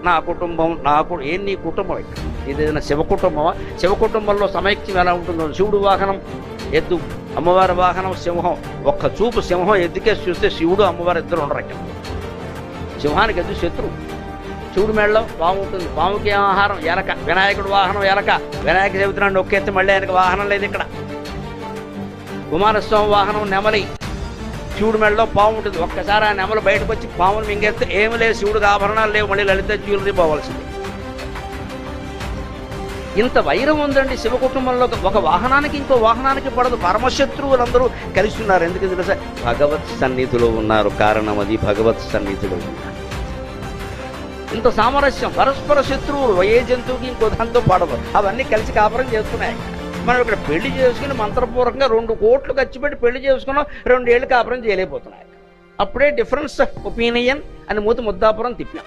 నా కుటుంబం ఏం నీ కుటుంబం ఇక్కడ ఇదేదైనా శివ కుటుంబమా? శివ కుటుంబంలో సమైక్యం ఎలా ఉంటుందో, శివుడు వాహనం ఎద్దు, అమ్మవారి వాహనం సింహం. ఒక్క చూపు సింహం ఎద్దుకేసి చూస్తే శివుడు అమ్మవారు ఇద్దరు ఉండరు ఇక్కడ. సింహానికి ఎద్దు శత్రువు. శివుడు మెడలో పాము ఉంటుంది, పాముకి ఏం ఆహారం? ఎలక. వినాయకుడు వాహనం ఎలక. వినాయక చవితి నాడు నొక్కెత్తి మళ్ళీ ఆయనకు వాహనం లేదు ఇక్కడ. కుమారస్వామి వాహనం నెమలి. శివుడు మెడలో పాము ఉంటుంది. ఒక్కసారి ఆ నెమలు బయటకు వచ్చి పామును మింగేస్తే ఏమి లేదు, శివుడికి ఆభరణాలు లేవు, మళ్ళీ లలిత జ్యువెలరీ పోవాల్సింది. ఇంత వైరం ఉందండి శివ కుటుంబంలో. ఒక వాహనానికి ఇంకో వాహనానికి పడదు. పరమశత్రువులందరూ కలిసి ఉన్నారు. ఎందుకు తెలుసా? భగవత్ సన్నిధిలో ఉన్నారు. కారణం అది, భగవత్ సన్నిధిలో ఉన్నారు. ఇంత సామరస్యం. పరస్పర శత్రువులు ఏ జంతువుకి ఇంకో దాంతో పడదు. అవన్నీ కలిసి కాపురం చేస్తున్నాయి. మనం ఇక్కడ పెళ్లి చేసుకుని మంత్రపూర్వకంగా 2 కోట్లు ఖర్చు పెట్టి పెళ్లి చేసుకున్నాం, 2 ఏళ్ళు కాపురం చేయలేకపోతున్నాయి. అప్పుడే డిఫరెన్స్ ఆఫ్ ఒపీనియన్ అని ముద్దాపురం తిప్పాం.